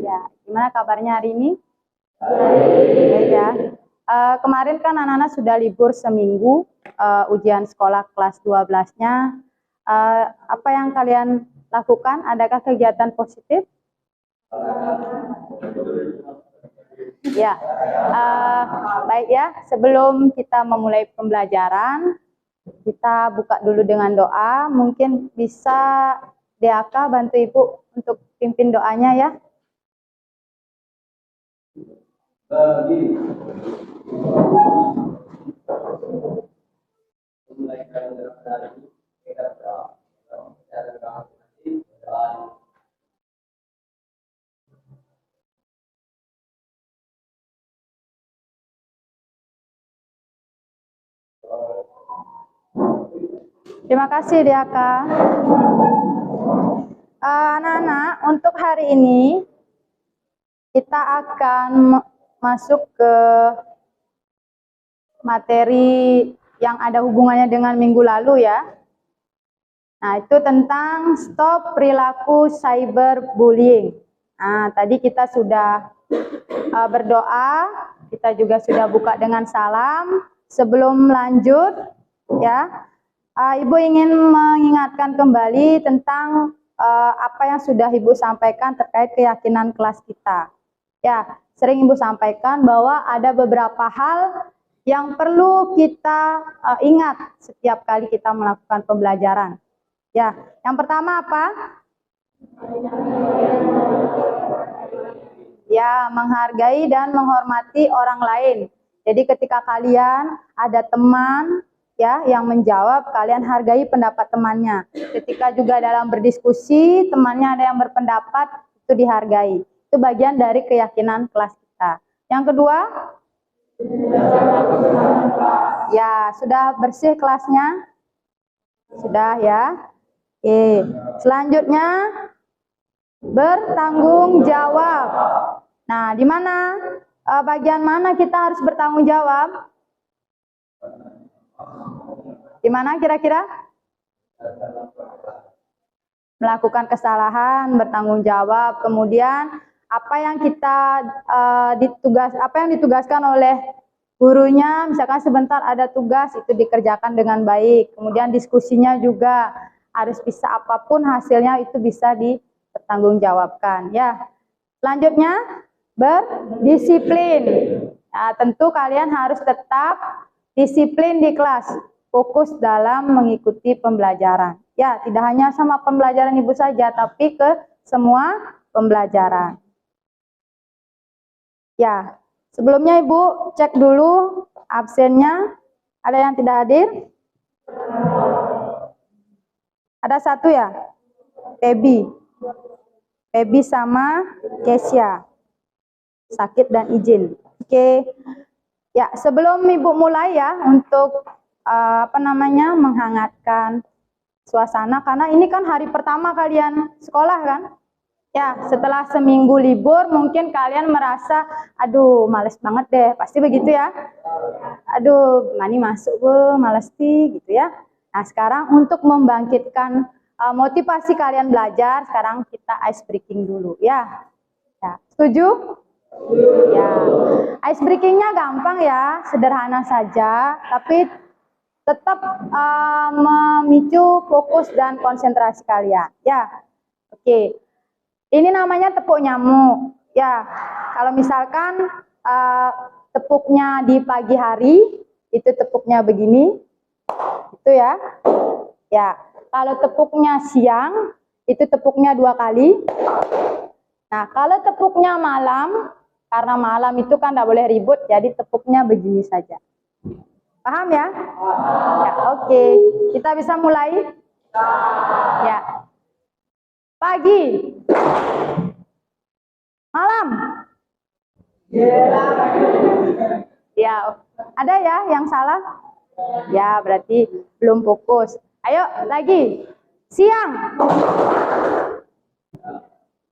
Ya, gimana kabarnya hari ini? Baik ya. Kemarin kan anak-anak sudah libur seminggu, ujian sekolah kelas 12-nya. Apa yang kalian lakukan? Adakah kegiatan positif? Ya, baik ya. Sebelum kita memulai pembelajaran, kita buka dulu dengan doa. Mungkin bisa DAK bantu Ibu untuk pimpin doanya ya. Terima kasih Diaka. Anak-anak, untuk hari ini kita akan masuk ke materi yang ada hubungannya dengan minggu lalu ya. Nah, itu tentang stop perilaku cyberbullying. Nah, tadi kita sudah berdoa, kita juga sudah buka dengan salam. Sebelum lanjut ya, Ibu ingin mengingatkan kembali tentang apa yang sudah Ibu sampaikan terkait keyakinan kelas kita. Ya, sering Ibu sampaikan bahwa ada beberapa hal yang perlu kita ingat setiap kali kita melakukan pembelajaran. Ya, yang pertama apa? Ya, menghargai dan menghormati orang lain. Jadi ketika kalian ada teman ya yang menjawab, kalian hargai pendapat temannya. Ketika juga dalam berdiskusi, temannya ada yang berpendapat, itu dihargai. Itu bagian dari keyakinan kelas kita. Yang kedua, ya, sudah bersih kelasnya? Sudah ya. Oke, selanjutnya bertanggung jawab. Nah, di mana bagian mana kita harus bertanggung jawab? Di mana kira-kira? Melakukan kesalahan, bertanggung jawab. Kemudian apa yang kita ditugaskan oleh gurunya, misalkan sebentar ada tugas, itu dikerjakan dengan baik. Kemudian diskusinya juga harus bisa, apapun hasilnya itu bisa dipertanggungjawabkan ya. Selanjutnya berdisiplin. Nah, tentu kalian harus tetap disiplin di kelas, fokus dalam mengikuti pembelajaran. Ya, tidak hanya sama pembelajaran Ibu saja, tapi ke semua pembelajaran. Ya, sebelumnya Ibu cek dulu absennya. Ada yang tidak hadir? Ada satu ya? Pebi sama Kesia. Sakit dan izin. Oke. Ya, sebelum Ibu mulai ya untuk menghangatkan suasana, karena ini kan hari pertama kalian sekolah kan? Ya, setelah seminggu libur mungkin kalian merasa, aduh males banget deh, pasti begitu ya? Aduh, mani masuk males gitu ya. Nah, sekarang untuk membangkitkan motivasi kalian belajar, sekarang kita ice breaking dulu ya. Ya, setuju? Ya, ice breakingnya gampang ya, sederhana saja, tapi tetap memicu fokus dan konsentrasi kalian. Ya, oke. Ini namanya tepuk nyamuk. Ya, kalau misalkan tepuknya di pagi hari, itu tepuknya begini, itu ya. Ya, kalau tepuknya siang, itu tepuknya 2 kali. Nah, kalau tepuknya malam, karena malam itu kan tidak boleh ribut, jadi tepuknya begini saja. Paham ya? Ya, oke. Kita bisa mulai? Ya. Pagi. Malam. Ya, ada ya yang salah? Ya, berarti belum fokus. Ayo lagi. Siang.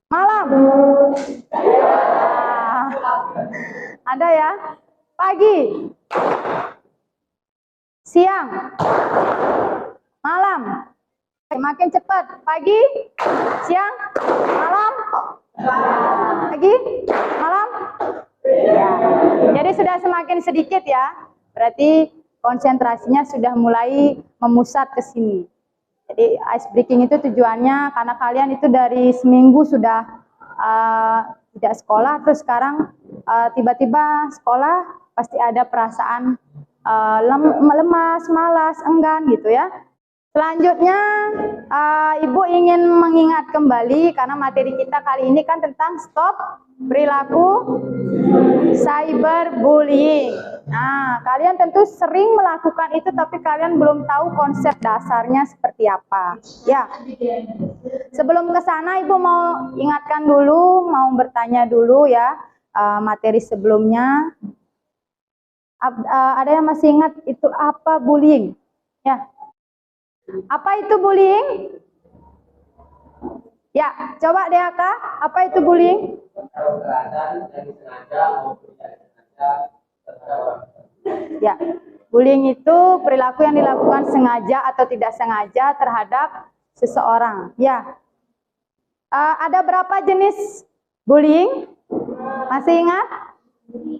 Malam. Ada ya? Pagi. Siang. Malam. Makin cepat. Pagi, siang, malam, pagi, malam. Ya. Jadi sudah semakin sedikit ya. Berarti konsentrasinya sudah mulai memusat ke sini. Jadi ice breaking itu tujuannya karena kalian itu dari seminggu sudah tidak sekolah, terus sekarang tiba-tiba sekolah pasti ada perasaan lemas, malas, enggan gitu ya. Selanjutnya Ibu ingin mengingat kembali karena materi kita kali ini kan tentang stop perilaku cyberbullying. Nah, kalian tentu sering melakukan itu tapi kalian belum tahu konsep dasarnya seperti apa. Ya. Sebelum ke sana Ibu mau ingatkan dulu, mau bertanya dulu ya materi sebelumnya. Ada yang masih ingat itu apa bullying? Ya. Apa itu bullying? Ya, coba DHK, apa itu bullying? Ya, bullying itu perilaku yang dilakukan sengaja atau tidak sengaja terhadap seseorang. Ya, ada berapa jenis bullying? Masih ingat?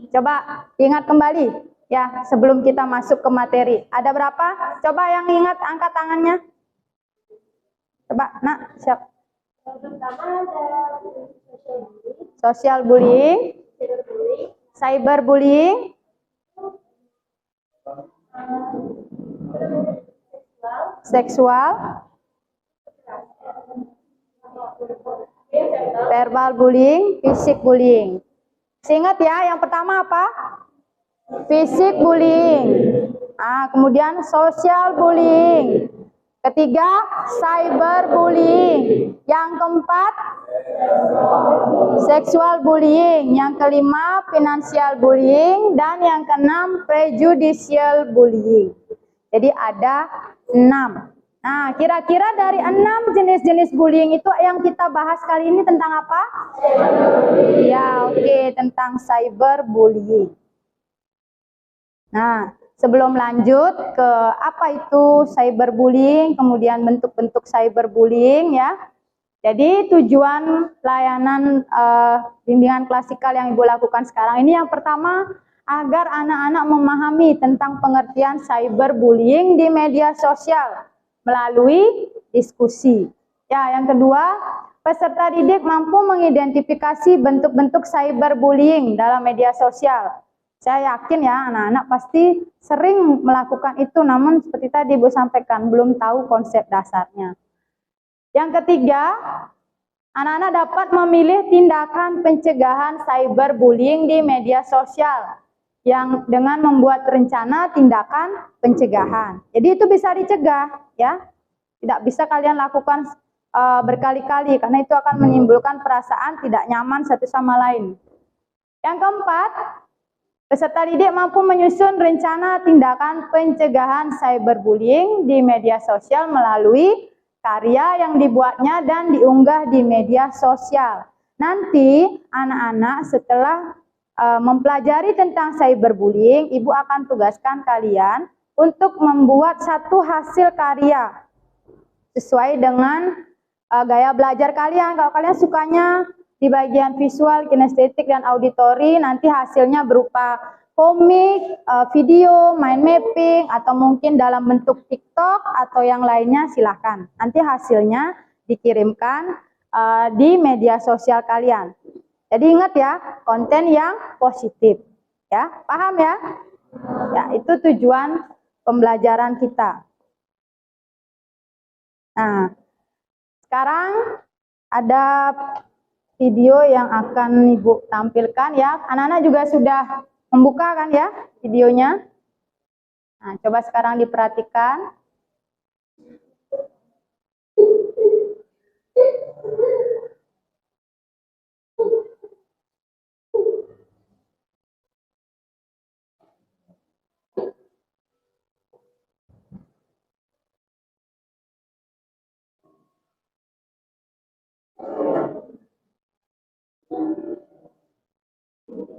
Coba ingat kembali. Ya, sebelum kita masuk ke materi. Ada berapa? Coba yang ingat angkat tangannya. Coba, nak, siap. Social bullying, cyberbullying, seksual, verbal bullying, fisik bullying. Ingat ya, yang pertama apa? Fisik bullying. Kemudian social bullying. Ketiga, cyber bullying. Yang keempat, sexual bullying. Yang kelima, financial bullying. Dan yang keenam, prejudicial bullying. Jadi ada 6. Nah, kira-kira dari 6 jenis-jenis bullying itu yang kita bahas kali ini tentang apa? Ya, oke, tentang cyber bullying. Nah, sebelum lanjut ke apa itu cyberbullying, kemudian bentuk-bentuk cyberbullying ya. Jadi tujuan layanan bimbingan klasikal yang Ibu lakukan sekarang ini yang pertama agar anak-anak memahami tentang pengertian cyberbullying di media sosial melalui diskusi. Ya, yang kedua, peserta didik mampu mengidentifikasi bentuk-bentuk cyberbullying dalam media sosial. Saya yakin ya anak-anak pasti sering melakukan itu, namun seperti tadi Ibu sampaikan belum tahu konsep dasarnya. Yang ketiga, anak-anak dapat memilih tindakan pencegahan cyberbullying di media sosial yang dengan membuat rencana tindakan pencegahan. Jadi itu bisa dicegah ya. Tidak bisa kalian lakukan berkali-kali karena itu akan menimbulkan perasaan tidak nyaman satu sama lain. Yang keempat, peserta didik mampu menyusun rencana tindakan pencegahan cyberbullying di media sosial melalui karya yang dibuatnya dan diunggah di media sosial. Nanti anak-anak setelah mempelajari tentang cyberbullying, Ibu akan tugaskan kalian untuk membuat satu hasil karya sesuai dengan gaya belajar kalian. Kalau kalian sukanya di bagian visual, kinestetik, dan auditori, nanti hasilnya berupa komik, video, mind mapping, atau mungkin dalam bentuk TikTok atau yang lainnya silahkan. Nanti hasilnya dikirimkan di media sosial kalian. Jadi ingat ya, konten yang positif. Ya, paham ya? Ya, itu tujuan pembelajaran kita. Nah, sekarang ada video yang akan Ibu tampilkan ya. Anak-anak juga sudah membuka kan ya videonya. Nah, coba sekarang diperhatikan.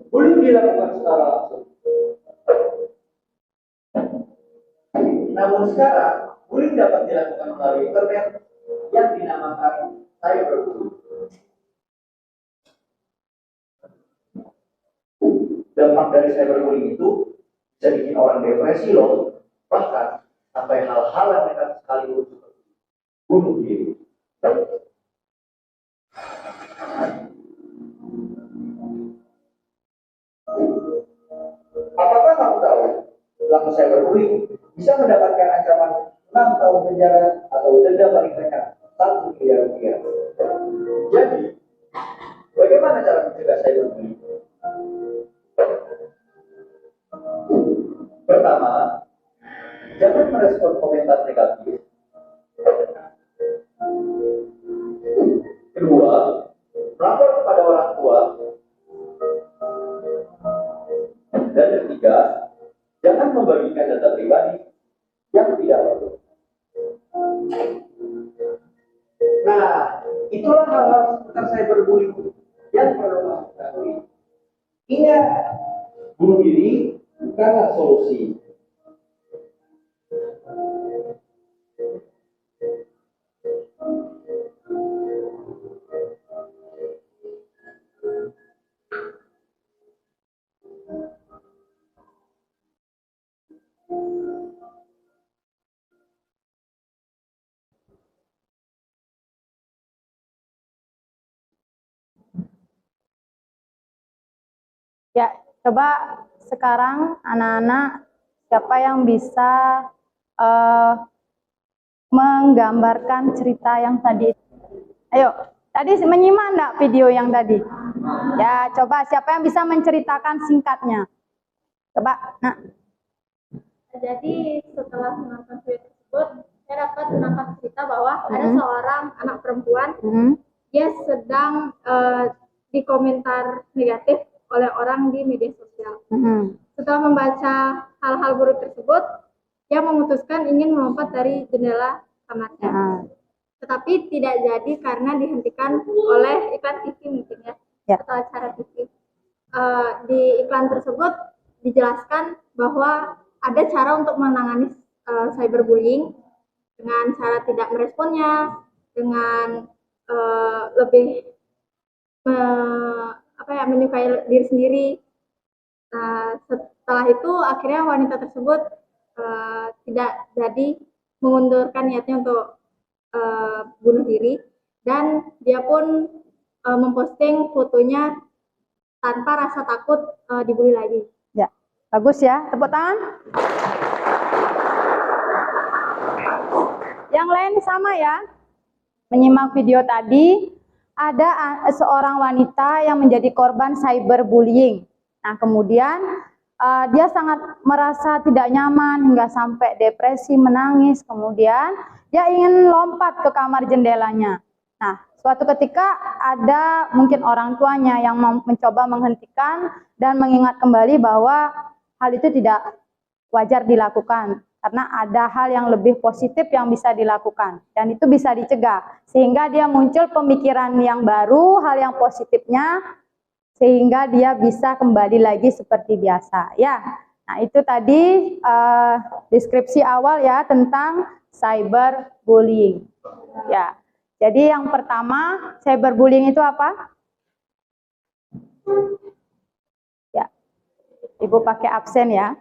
Bullying dilakukan secara langsung. Namun sekarang, bullying dapat dilakukan melalui internet, yang dinamakan cyberbullying. Dampak dari cyberbullying itu bisa bikin orang depresi loh, bahkan sampai hal-hal yang nekat sekali seperti bunuh diri. Apakah kamu tahu pelaku cyberbullying bisa mendapatkan ancaman 6 tahun penjara atau denda paling banyak 1 miliar rupiah? Jadi, bagaimana cara mencegah cyberbullying? Pertama, jangan merespon komentar negatif. Kedua, lapor kepada orang tua. Dan ketiga, jangan membagikan data pribadi yang tidak perlu. Nah, itulah hal-hal seputar cyberbullying yang perlu kamu ketahui. Ingat, bunuh diri bukanlah solusi. Ya, coba sekarang anak-anak siapa yang bisa menggambarkan cerita yang tadi? Ayo, tadi menyimak enggak video yang tadi? Ya, coba siapa yang bisa menceritakan singkatnya? Coba, nah. Jadi setelah menonton video tersebut, saya dapat menangkap cerita bahwa ada seorang anak perempuan, dia sedang dikomentar negatif oleh orang di media sosial. Setelah membaca hal-hal buruk tersebut, dia memutuskan ingin melompat dari jendela kamarnya. Tetapi tidak jadi karena dihentikan oleh iklan TV mungkin ya, atau acara TV. Di iklan tersebut dijelaskan bahwa ada cara untuk menangani cyberbullying dengan cara tidak meresponnya, dengan lebih menyukai diri sendiri. Setelah itu akhirnya wanita tersebut tidak jadi mengundurkan niatnya untuk bunuh diri, dan dia pun memposting fotonya tanpa rasa takut dibully lagi. Ya, bagus ya, tepuk tangan. Yang lain sama ya, menyimak video tadi, ada seorang wanita yang menjadi korban cyberbullying. Nah, kemudian dia sangat merasa tidak nyaman hingga sampai depresi, menangis. Kemudian dia ingin lompat ke kamar jendelanya. Nah, suatu ketika ada mungkin orang tuanya yang mencoba menghentikan dan mengingat kembali bahwa hal itu tidak wajar dilakukan. Karena ada hal yang lebih positif yang bisa dilakukan. Dan itu bisa dicegah. Sehingga dia muncul pemikiran yang baru, hal yang positifnya, sehingga dia bisa kembali lagi seperti biasa. Ya, nah itu tadi deskripsi awal ya tentang cyberbullying. Ya, jadi yang pertama, cyberbullying itu apa? Ya, Ibu pakai absen ya.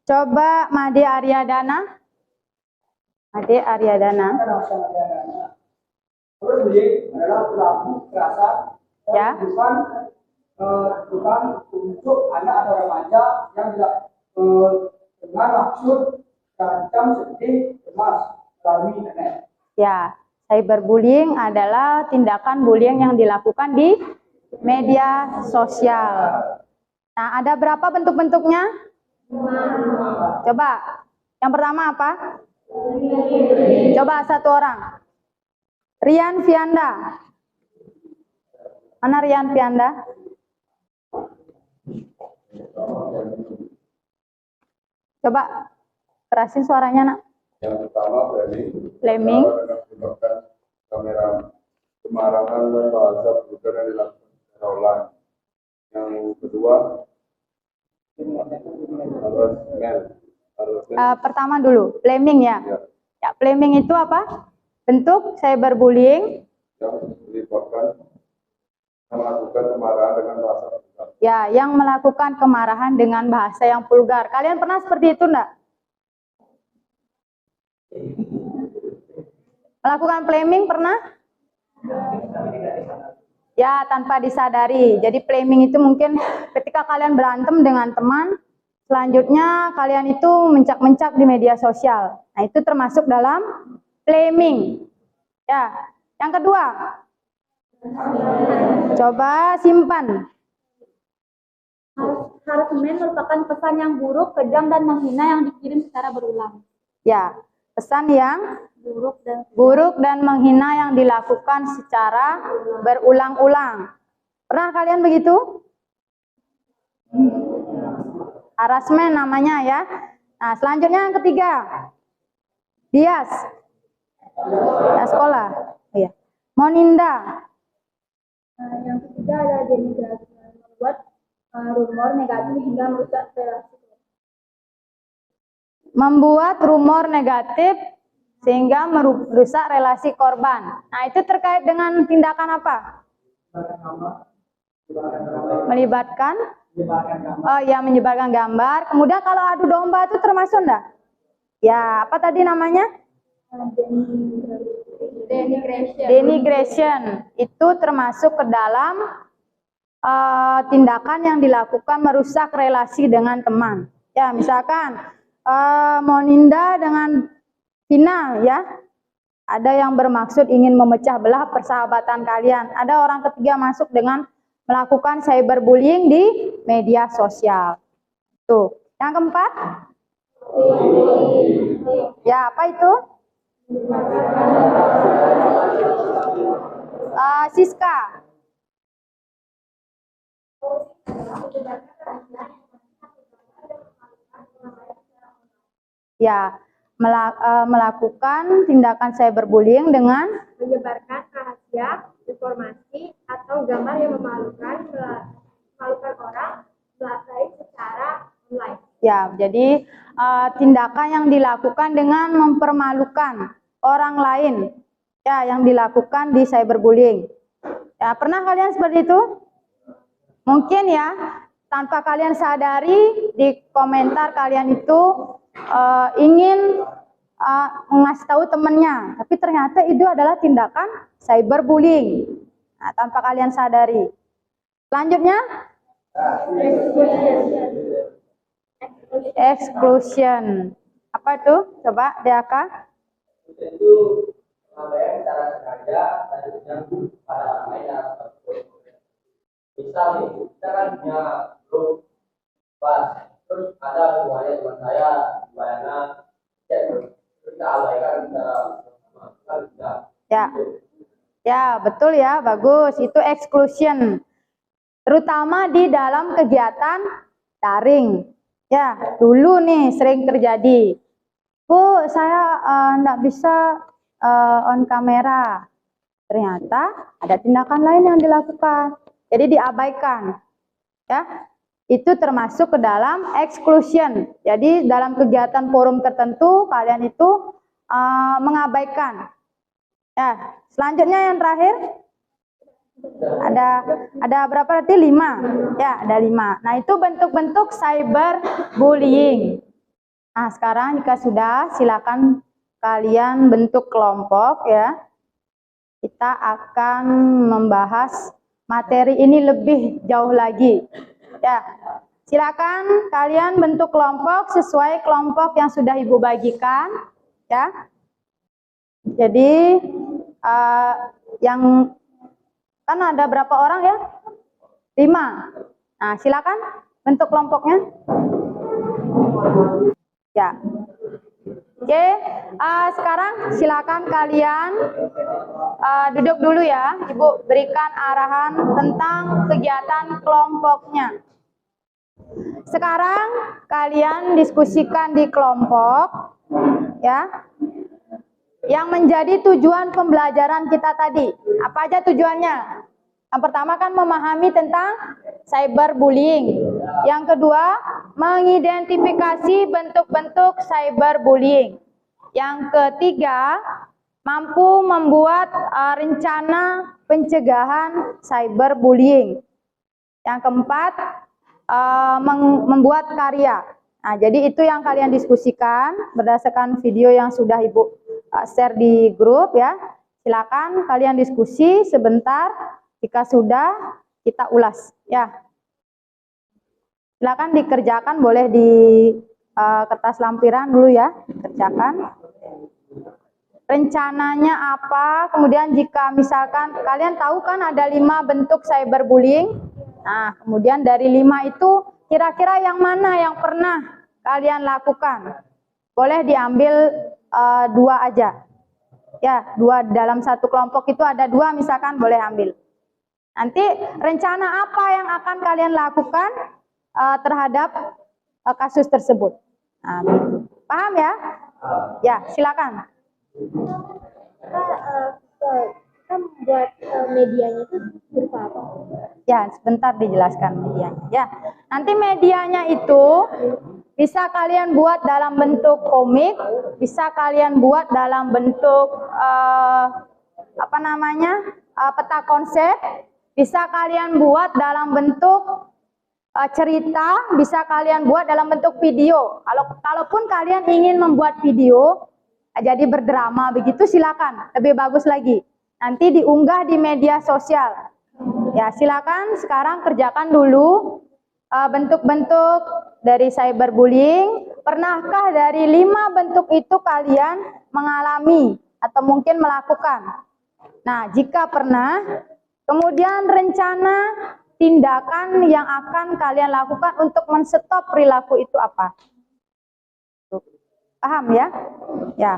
Coba Made Aryadana. Made Aryadana. Cyberbullying adalah perilaku kekerasan Ya. bukan untuk anak atau remaja yang tidak dengan maksud terancam, sedih, cemas melalui internet. Ya, cyberbullying adalah tindakan bullying yang dilakukan di media sosial. Nah, ada berapa bentuk-bentuknya? Coba, yang pertama apa? Coba satu orang. Rian Fianda. Mana Rian Fianda? Coba kerasin suaranya, Nak. Yang pertama Flaming. Menyebabkan kamera kemarahan dan bahasa vulgar yang dilakukan secara online. Yang kedua harassment, Pertama dulu, blaming ya. Ya, Ya, blaming itu apa? Bentuk cyberbullying. yang melakukan kemarahan dengan bahasa vulgar. Ya, yang melakukan kemarahan dengan bahasa yang vulgar. Kalian pernah seperti itu enggak? Melakukan blaming pernah? Ya, tanpa disadari. Jadi blaming itu mungkin ketika kalian berantem dengan teman, selanjutnya kalian itu mencak-mencak di media sosial. Nah, itu termasuk dalam blaming. Ya, yang kedua. Coba simpan. Harassment merupakan pesan yang buruk, kejam, dan menghina yang dikirim secara berulang. Ya, pesan yang Buruk dan buruk dan menghina yang dilakukan secara berulang-ulang. Pernah kalian begitu? Harassment namanya ya. Nah, selanjutnya yang ketiga. Bias. Ya, sekolah. Iya. Moninda. yang ketiga ada denigrasi, membuat rumor negatif hingga merusak relasi. Membuat rumor negatif sehingga merusak relasi korban. Nah, itu terkait dengan tindakan apa? Melibatkan? Oh ya, menyebarkan gambar. Kemudian kalau adu domba itu termasuk enggak? Ya, apa tadi namanya? Denigration. Itu termasuk ke dalam tindakan yang dilakukan merusak relasi dengan teman. Ya, misalkan Moninda dengan Vina ya, ada yang bermaksud ingin memecah belah persahabatan kalian. Ada orang ketiga masuk dengan melakukan cyberbullying di media sosial. Tuh. Yang keempat? Ya, apa itu? Siska. Ya, melakukan tindakan cyberbullying dengan Menyebarkan rahasia, informasi, atau gambar yang memalukan orang lain secara online. ya, jadi tindakan yang dilakukan dengan mempermalukan orang lain, ya, yang dilakukan di cyberbullying. Ya, pernah kalian seperti itu? Mungkin ya, tanpa kalian sadari di komentar kalian itu ingin ngasih tahu temennya, tapi ternyata itu adalah tindakan cyberbullying. Nah, tanpa kalian sadari. Selanjutnya, exclusion. Apa itu? Coba DAK. Itu pengabaian secara sengaja dan mengganggu pada orang lain yang tersebut. Misal nih, kita kan punya grup kelas, terus ada semuanya teman saya, Bayana, terus kita abaikan secara Ya. Ya, betul ya, bagus. Itu exclusion. Terutama di dalam kegiatan daring. Ya, dulu nih sering terjadi. Bu, saya enggak bisa on kamera. Ternyata ada tindakan lain yang dilakukan. Jadi diabaikan. Ya. Itu termasuk ke dalam exclusion. Jadi dalam kegiatan forum tertentu kalian itu mengabaikan. Ya, selanjutnya yang terakhir ada berapa berarti 5. Ya, ada 5. Nah, itu bentuk-bentuk cyberbullying. Nah, sekarang jika sudah, silakan kalian bentuk kelompok ya. Kita akan membahas materi ini lebih jauh lagi. Ya, silakan kalian bentuk kelompok sesuai kelompok yang sudah Ibu bagikan, ya. Jadi yang kan ada berapa orang ya? 5. Nah, silakan bentuk kelompoknya. Ya. Oke, sekarang silakan kalian duduk dulu ya. Ibu berikan arahan tentang kegiatan kelompoknya. Sekarang kalian diskusikan di kelompok ya. Yang menjadi tujuan pembelajaran kita tadi. Apa aja tujuannya? Yang pertama kan memahami tentang cyberbullying. Yang kedua, mengidentifikasi bentuk-bentuk cyberbullying. Yang ketiga, mampu membuat rencana pencegahan cyberbullying. Yang keempat, membuat karya. Nah, jadi itu yang kalian diskusikan berdasarkan video yang sudah Ibu share di grup ya. Silakan kalian diskusi sebentar. Jika sudah, kita ulas ya. Silakan dikerjakan, boleh di kertas lampiran dulu ya, kerjakan. Rencananya apa? Kemudian jika misalkan kalian tahu kan ada 5 bentuk cyberbullying. Nah, kemudian dari 5 itu kira-kira yang mana yang pernah kalian lakukan? Boleh diambil 2 aja. Ya, 2 dalam satu kelompok itu ada 2 misalkan, boleh ambil. Nanti rencana apa yang akan kalian lakukan terhadap kasus tersebut? Nah, gitu. Paham ya? Ya, silakan. Kita membuat medianya itu berupa apa? Ya, sebentar dijelaskan medianya. Ya, nanti medianya itu bisa kalian buat dalam bentuk komik, bisa kalian buat dalam bentuk peta konsep, bisa kalian buat dalam bentuk cerita, bisa kalian buat dalam bentuk video. Kalaupun kalian ingin membuat video jadi berdrama begitu, silakan, lebih bagus lagi. Nanti diunggah di media sosial. Ya, silakan sekarang kerjakan dulu bentuk-bentuk dari cyberbullying. Pernahkah dari 5 bentuk itu kalian mengalami atau mungkin melakukan? Nah, jika pernah, kemudian rencana tindakan yang akan kalian lakukan untuk men-stop perilaku itu apa? Paham ya? Ya.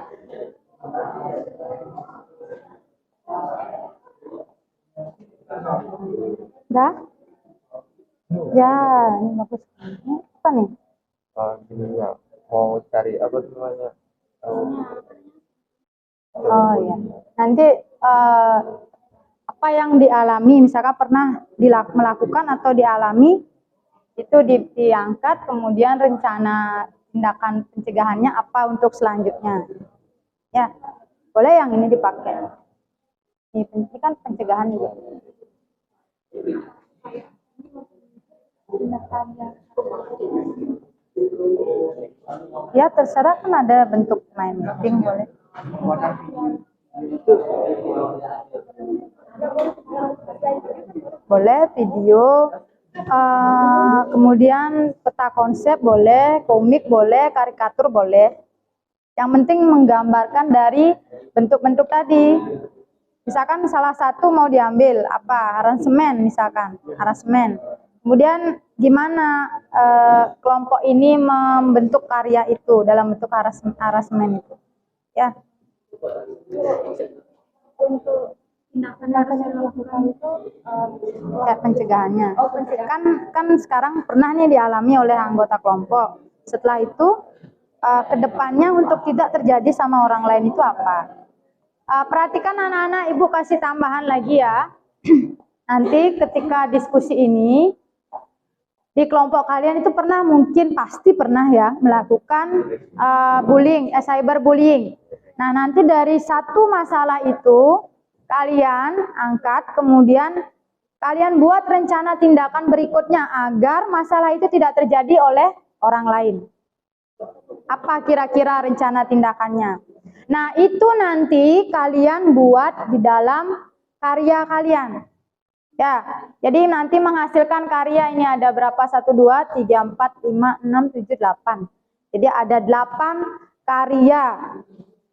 Dah? Ya, ini bagus. Ini apa nih? Gini ya, mau cari apa namanya? Oh ya, nanti apa yang dialami, misalkan pernah melakukan atau dialami, itu diangkat, kemudian rencana tindakan pencegahannya apa untuk selanjutnya. Ya, boleh yang ini dipakai. Ini kan pencegahan juga. Ya, terserah, kan ada bentuk main meeting, boleh. Boleh video, kemudian peta konsep boleh, komik boleh, karikatur boleh. Yang penting menggambarkan dari bentuk-bentuk tadi. Misalkan salah satu mau diambil apa, aransemen misalkan, aransemen. Kemudian gimana kelompok ini membentuk karya itu dalam bentuk aransemen itu. Ya. Untuk tindakan yang harus dilakukan itu kayak pencegahannya. Kan sekarang pernah nih dialami oleh anggota kelompok. Setelah itu kedepannya untuk tidak terjadi sama orang lain itu apa? Perhatikan anak-anak, Ibu kasih tambahan lagi ya. Nanti ketika diskusi ini di kelompok kalian itu pernah, mungkin pasti pernah ya melakukan cyberbullying. Nah, nanti dari satu masalah itu kalian angkat, kemudian kalian buat rencana tindakan berikutnya agar masalah itu tidak terjadi oleh orang lain. Apa kira-kira rencana tindakannya? Nah, itu nanti kalian buat di dalam karya kalian. Ya, jadi nanti menghasilkan karya ini ada berapa? 1, 2, 3, 4, 5, 6, 7, 8. Jadi ada 8 karya.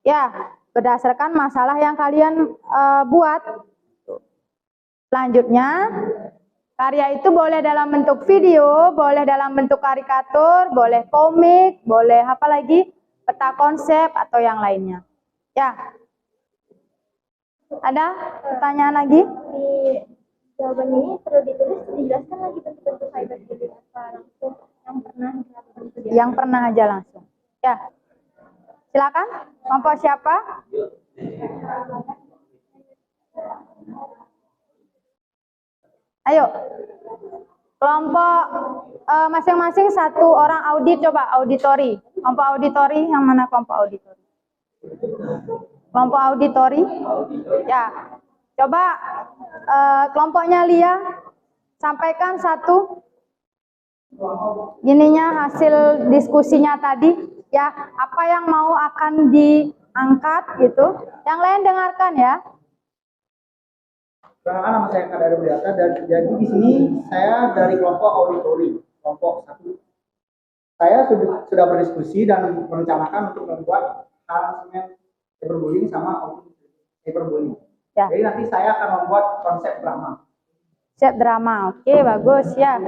Ya, berdasarkan masalah yang kalian buat. Selanjutnya, karya itu boleh dalam bentuk video, boleh dalam bentuk karikatur, boleh komik, boleh apa lagi? Peta konsep atau yang lainnya. Ya. Ada pertanyaan lagi? di jawaban ini perlu ditulis, dijelaskan lagi bentuk-bentuk cyberbullying apa langsung yang pernah dilakukan itu. Yang pernah aja langsung. Ya. Silakan. Kelompok siapa? Ayo. Kelompok masing-masing satu orang audit, coba auditori. Kelompok auditori, yang mana kelompok auditori? Kelompok auditori. Ya. Coba kelompoknya Lia sampaikan satu ininya hasil diskusinya tadi ya, apa yang mau akan diangkat gitu. Yang lain dengarkan ya. Perkenalkan, nama saya Kadar Widiata dan jadi di sini saya dari kelompok auditori, kelompok 1. Saya sudah berdiskusi dan merencanakan untuk membuat aransemen cyberbullying sama cyberbullying. Ya. Jadi nanti saya akan membuat konsep drama. Konsep drama, oke, bagus ya.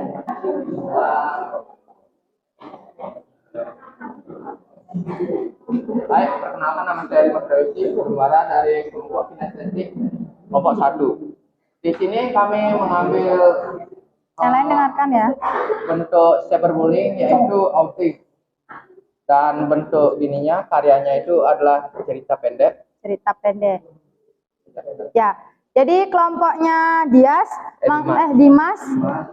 Baik, perkenalkan nama saya Dimas Dawisi, juara dari kelompok kinestetik kelompok 1. Di sini kami mengambil Yang lain dengarkan ya. bentuk cyberbullying yaitu outing. Dan bentuk ininya karyanya itu adalah cerita pendek. Cerita pendek. Ya. Jadi kelompoknya Dimas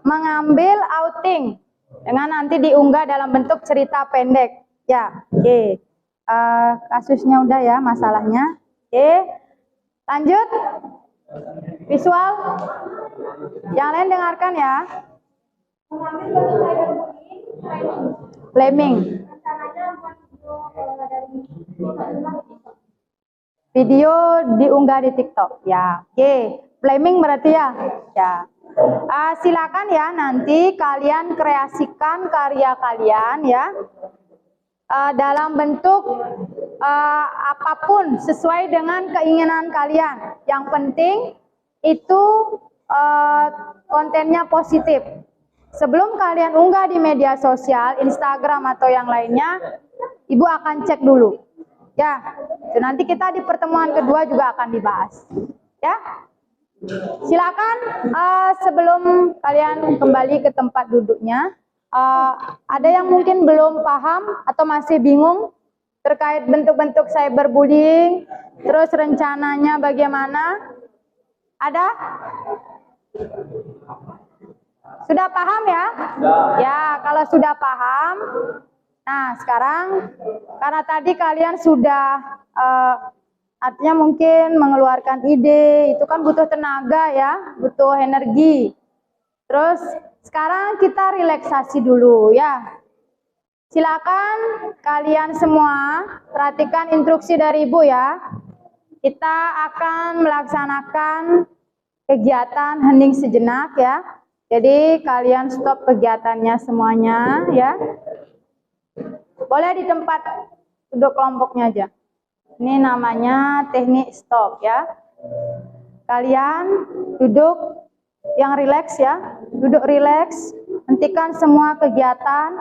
mengambil outing dengan nanti diunggah dalam bentuk cerita pendek. Ya, oke. Kasusnya udah ya, masalahnya. Oke. Lanjut. Visual. Yang lain dengarkan ya. Blaming. Video diunggah di TikTok. Ya, oke. Blaming berarti ya. Ya. Silakan ya, nanti kalian kreasikan karya kalian ya. Dalam bentuk apapun sesuai dengan keinginan kalian. Yang penting itu kontennya positif. Sebelum kalian unggah di media sosial, Instagram atau yang lainnya, Ibu akan cek dulu. Ya, nanti kita di pertemuan kedua juga akan dibahas. Ya, silakan sebelum kalian kembali ke tempat duduknya, ada yang mungkin belum paham atau masih bingung terkait bentuk-bentuk cyberbullying, terus rencananya bagaimana? Ada? Sudah paham ya? Ya, kalau sudah paham, nah sekarang karena tadi kalian sudah artinya mungkin mengeluarkan ide, itu kan butuh tenaga ya, butuh energi. Terus sekarang kita relaksasi dulu ya. Silakan kalian semua perhatikan instruksi dari Ibu ya. Kita akan melaksanakan kegiatan hening sejenak ya. Jadi kalian stop kegiatannya semuanya ya. Boleh di tempat duduk kelompoknya aja. Ini namanya teknik stop ya. Kalian duduk yang rileks ya. Duduk rileks, hentikan semua kegiatan.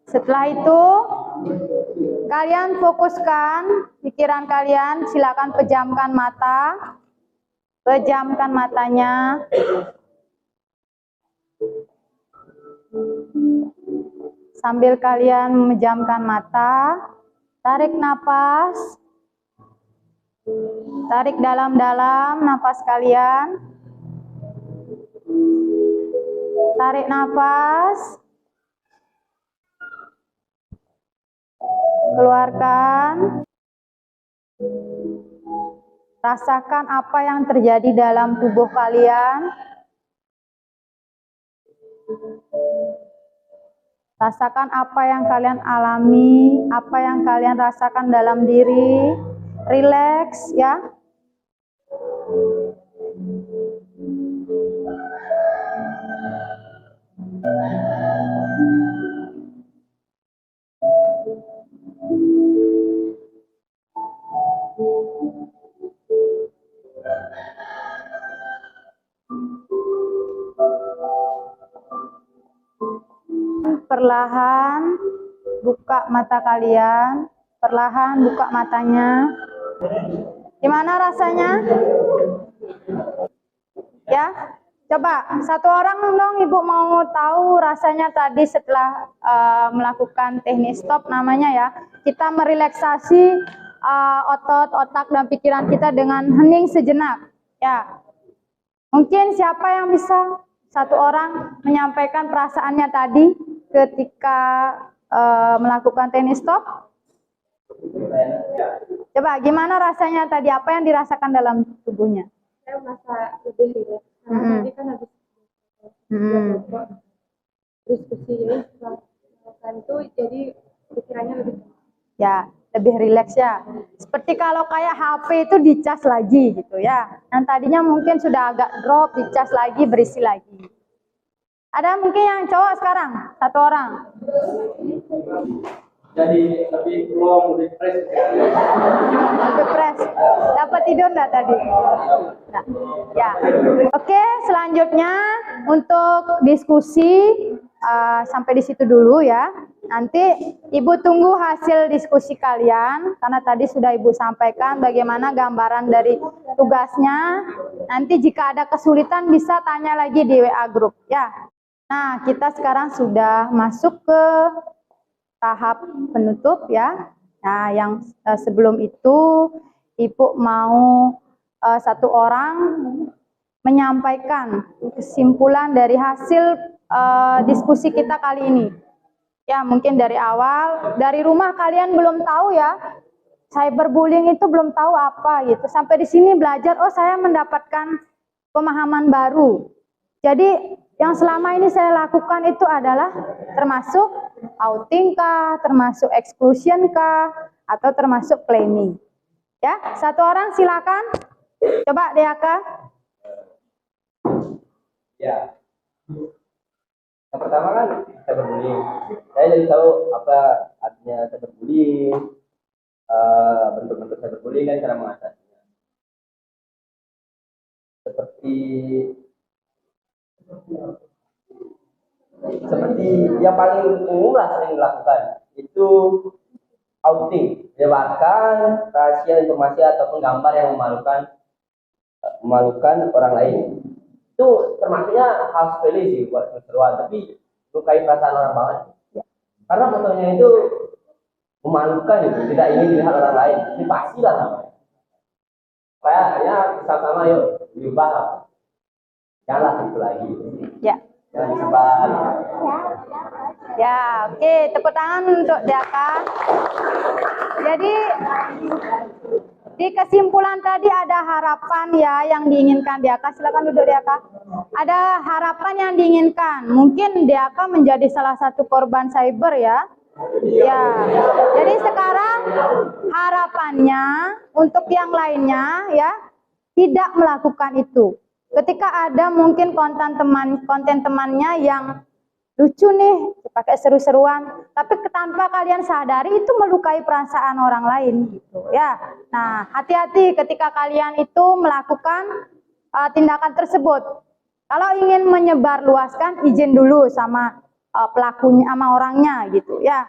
Setelah itu kalian fokuskan pikiran kalian, silakan pejamkan mata. Pejamkan matanya. Sambil kalian memejamkan mata, tarik napas. Tarik dalam-dalam napas kalian. Tarik napas. Keluarkan. Rasakan apa yang terjadi dalam tubuh kalian. Rasakan apa yang kalian alami, apa yang kalian rasakan dalam diri. Relax ya. Perlahan buka mata kalian, perlahan buka matanya. Gimana rasanya? Ya, coba satu orang dong, Ibu mau tahu rasanya tadi setelah melakukan teknik stop namanya ya. Kita merelaksasi otot, otak dan pikiran kita dengan hening sejenak. Ya, mungkin siapa yang bisa satu orang menyampaikan perasaannya tadi ketika melakukan tennis talk? Coba gimana rasanya tadi? Apa yang dirasakan dalam tubuhnya? Saya merasa lebih rileks. Karena tadi kan habis diskusi, jadi setelah melakukan itu jadi pikirannya lebih Ya, lebih rileks ya. Seperti kalau kayak HP itu dicas lagi gitu ya. Yang tadinya mungkin sudah agak drop, dicas lagi, berisi lagi. Ada mungkin yang cowok sekarang, satu orang. Jadi lebih long, lebih fresh. Lebih fresh. Dapat tidur enggak tadi? Nah, ya. Oke, selanjutnya untuk diskusi sampai di situ dulu ya. Nanti Ibu tunggu hasil diskusi kalian karena tadi sudah Ibu sampaikan bagaimana gambaran dari tugasnya. Nanti jika ada kesulitan bisa tanya lagi di WA group ya. Nah, kita sekarang sudah masuk ke tahap penutup ya. Nah, yang sebelum itu Ibu mau satu orang menyampaikan kesimpulan dari hasil diskusi kita kali ini. Ya, mungkin dari awal, dari rumah kalian belum tahu ya, cyberbullying itu belum tahu apa gitu. Sampai di sini belajar, oh saya mendapatkan pemahaman baru. Jadi yang selama ini saya lakukan itu adalah termasuk outing kah, termasuk exclusion kah, atau termasuk claiming. Ya, satu orang silakan. Coba Deaka. Ya. Yang pertama kan cyberbullying. Saya jadi tahu apa artinya cyberbullying, bentuk-bentuk cyberbullying dan cara mengatasinya. Seperti yang paling umum lah sering dilakukan itu outing, menyebarkan rahasia informasi ataupun gambar yang memalukan orang lain. Itu termasuknya hal sepele sih buat keseruan, tapi lukai perasaan orang banget. Karena fotonya itu memalukan gitu, tidak ingin dilihat orang lain. Ini pastilah namanya. Supaya ya sama-sama yuk diubah. Janganlah itu lagi. Ya. Jangan disebar. Ya, oke, tepuk tangan untuk Deaka. Jadi di kesimpulan tadi ada harapan ya yang diinginkan Deaka. Silakan duduk Deaka. Ada harapan yang diinginkan. Mungkin Deaka menjadi salah satu korban cyber ya. Ya. Jadi sekarang harapannya untuk yang lainnya ya tidak melakukan itu. Ketika ada mungkin konten temannya yang lucu nih, pakai seru-seruan, tapi tanpa kalian sadari itu melukai perasaan orang lain gitu ya. Nah, hati-hati ketika kalian itu melakukan tindakan tersebut. Kalau ingin menyebarluaskan, izin dulu sama pelakunya, sama orangnya gitu ya.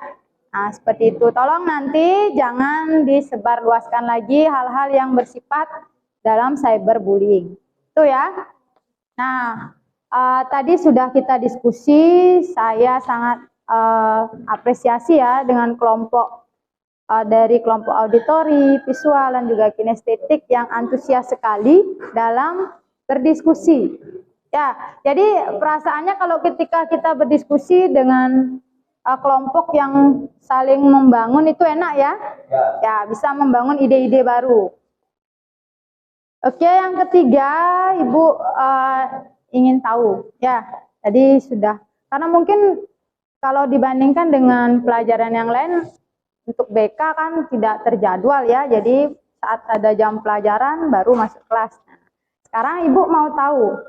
Nah, seperti itu. Tolong nanti jangan disebarluaskan lagi hal-hal yang bersifat dalam cyberbullying. Itu ya. Nah, tadi sudah kita diskusi, saya sangat apresiasi ya dengan kelompok dari kelompok auditori, visual, dan juga kinestetik yang antusias sekali dalam berdiskusi. Ya, jadi perasaannya kalau ketika kita berdiskusi dengan kelompok yang saling membangun itu enak ya? Ya, bisa membangun ide-ide baru. Oke, yang ketiga, Ibu ingin tahu ya, tadi sudah, karena mungkin kalau dibandingkan dengan pelajaran yang lain untuk BK kan tidak terjadwal ya, jadi saat ada jam pelajaran baru masuk kelas. Sekarang Ibu mau tahu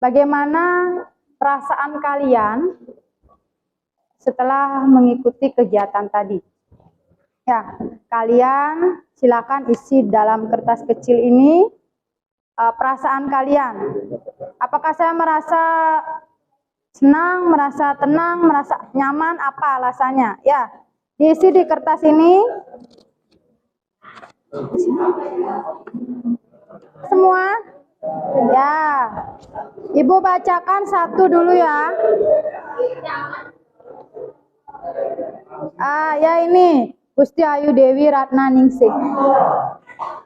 bagaimana perasaan kalian setelah mengikuti kegiatan tadi. Ya, kalian silakan isi dalam kertas kecil ini perasaan kalian. Apakah saya merasa senang, merasa tenang, merasa nyaman, apa alasannya? Ya, diisi di kertas ini. Semua? Ya. Ibu bacakan satu dulu ya. Ya ini. Gusti Ayu Dewi Ratna Ningsih.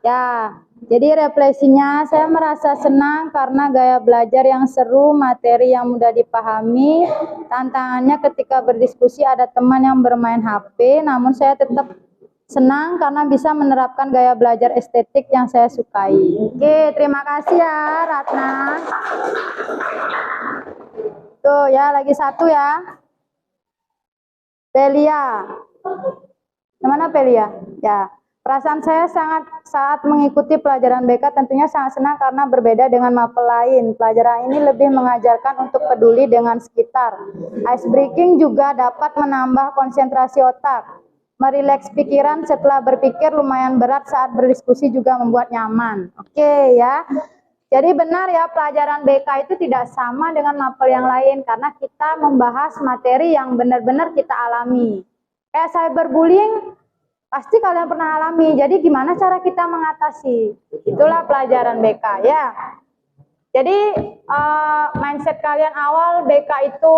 Ya, Jadi refleksinya, saya merasa senang karena gaya belajar yang seru, materi yang mudah dipahami. Tantangannya ketika berdiskusi ada teman yang bermain HP, namun saya tetap senang karena bisa menerapkan gaya belajar estetik yang saya sukai. Oke, terima kasih ya Ratna. Tuh ya, lagi satu ya. Pelia. Mana Pelia? Ya. Perasaan saya saat mengikuti pelajaran BK tentunya sangat senang karena berbeda dengan mapel lain. Pelajaran ini lebih mengajarkan untuk peduli dengan sekitar. Ice breaking juga dapat menambah konsentrasi otak. Merileks pikiran setelah berpikir lumayan berat saat berdiskusi juga membuat nyaman. Oke ya. Jadi benar ya, pelajaran BK itu tidak sama dengan mapel yang lain karena kita membahas materi yang benar-benar kita alami. Kayak cyberbullying, pasti kalian pernah alami. Jadi gimana cara kita mengatasi? Itulah pelajaran BK ya. Jadi mindset kalian awal BK itu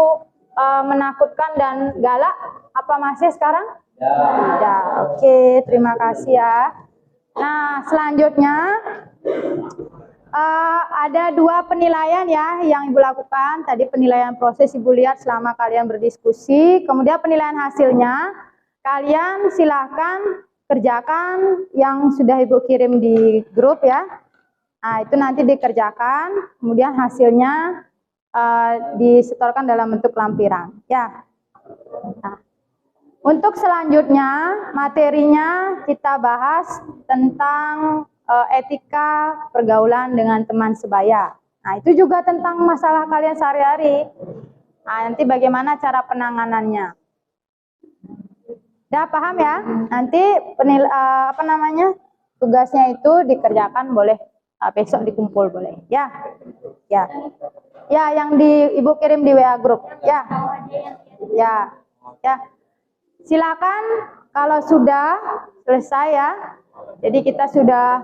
menakutkan dan galak. Apa masih sekarang? Ya, oke, terima kasih ya. Nah, selanjutnya ada 2 penilaian ya yang Ibu lakukan. Tadi penilaian proses Ibu lihat selama kalian berdiskusi. Kemudian penilaian hasilnya. Kalian silahkan kerjakan yang sudah Ibu kirim di grup ya. Nah, itu nanti dikerjakan, kemudian hasilnya disetorkan dalam bentuk lampiran. Ya. Nah, untuk selanjutnya, materinya kita bahas tentang etika pergaulan dengan teman sebaya. Nah, itu juga tentang masalah kalian sehari-hari. Nah, nanti bagaimana cara penanganannya. Udah paham ya? Nanti tugasnya itu dikerjakan boleh besok dikumpul boleh ya. Ya. Ya, yang Ibu kirim di WA grup ya. Ya. Ya. Silakan kalau sudah selesai ya. Jadi kita sudah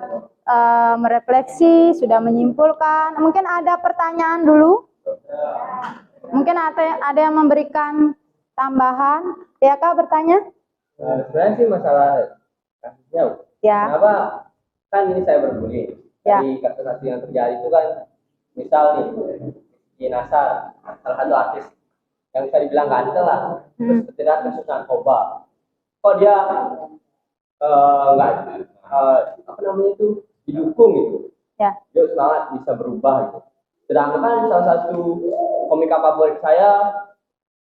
merefleksi, sudah menyimpulkan. Mungkin ada pertanyaan dulu? Mungkin ada yang memberikan tambahan. Ya, Kak bertanya? Sebenarnya sih masalah kasusnya, Ya. kenapa kan ini saya berbullying Ya. dari kasus-kasus yang terjadi itu kan, misal nih di Nasar, salah satu artis yang bisa dibilang ganteng lah, terus terjerat kasus narkoba, kok dia nggak didukung gitu, Ya. dia semangat bisa berubah gitu. Sedangkan salah satu komika favorit saya,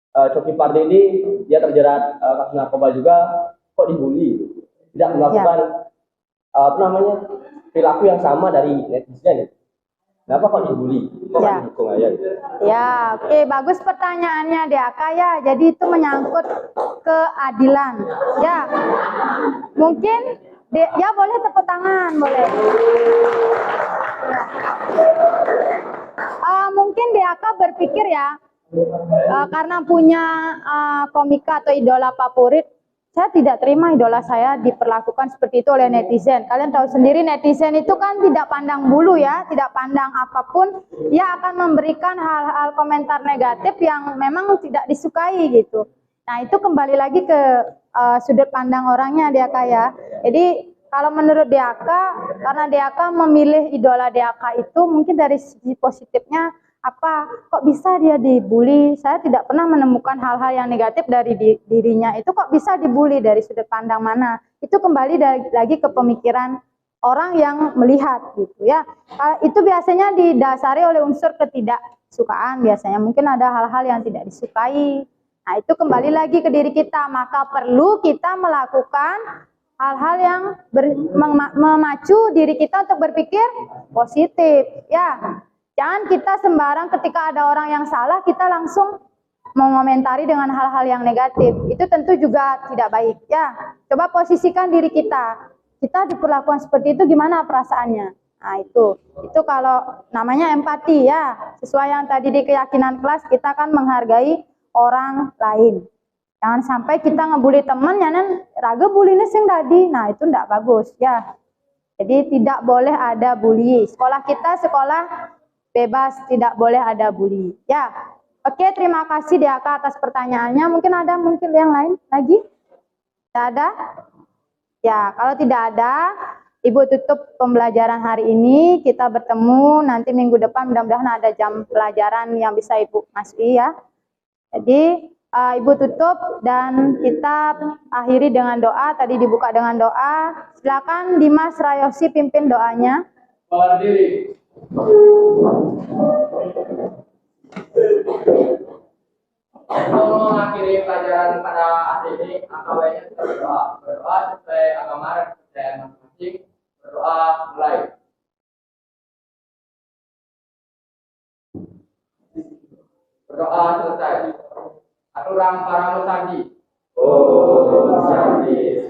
Coki Pardede, dia terjerat kasus narkoba juga, kok dibully, tidak melakukan perilaku yang sama dari netizen. Kenapa kok dibully? Kok nggak didukung aja? Ya, oke, bagus pertanyaannya Deaka ya. Jadi itu menyangkut keadilan. Ya, mungkin ya boleh tepuk tangan, boleh. Mungkin Deaka berpikir ya. Karena punya komika atau idola favorit, saya tidak terima idola saya diperlakukan seperti itu oleh netizen. Kalian tahu sendiri netizen itu kan tidak pandang bulu ya, tidak pandang apapun, dia akan memberikan hal-hal komentar negatif yang memang tidak disukai gitu. Nah, itu kembali lagi ke sudut pandang orangnya Deaka ya. Jadi kalau menurut Deaka, karena Deaka memilih idola Deaka itu mungkin dari sisi positifnya, kok bisa dia dibully? Saya tidak pernah menemukan hal-hal yang negatif dari dirinya. Itu kok bisa dibully, dari sudut pandang mana? Itu kembali lagi ke pemikiran orang yang melihat gitu ya. Itu biasanya didasari oleh unsur ketidaksukaan biasanya. Mungkin ada hal-hal yang tidak disukai. Nah, itu kembali lagi ke diri kita. Maka perlu kita melakukan hal-hal yang memacu diri kita untuk berpikir positif ya. Jangan kita sembarang ketika ada orang yang salah, kita langsung mengomentari dengan hal-hal yang negatif. Itu tentu juga tidak baik ya. Coba posisikan diri kita. Kita diperlakukan seperti itu, gimana perasaannya? Nah, itu kalau namanya empati ya. Sesuai yang tadi di keyakinan kelas, kita kan menghargai orang lain. Jangan sampai kita ngebully teman, nyanan raga bulinya sing tadi. Nah, itu enggak bagus ya. Jadi tidak boleh ada bully. Sekolah kita sekolah bebas, tidak boleh ada bully. Ya, oke, terima kasih Deaka atas pertanyaannya. Mungkin yang lain lagi? Tidak ada? Ya, kalau tidak ada, Ibu tutup pembelajaran hari ini. Kita bertemu nanti minggu depan, mudah-mudahan ada jam pelajaran yang bisa Ibu masuki ya. Jadi Ibu tutup dan kita akhiri dengan doa. Tadi dibuka dengan doa. Silakan Dimas Rayosi pimpin doanya. Berdiri. Untuk mengakhiri pelajaran pada hari ini, AKW-nya kita berdoa. Berdoa sesuai agama dan kepercayaan masing-masing. Berdoa mulai. Berdoa selesai. Aturan para musandi. Oh, musandi.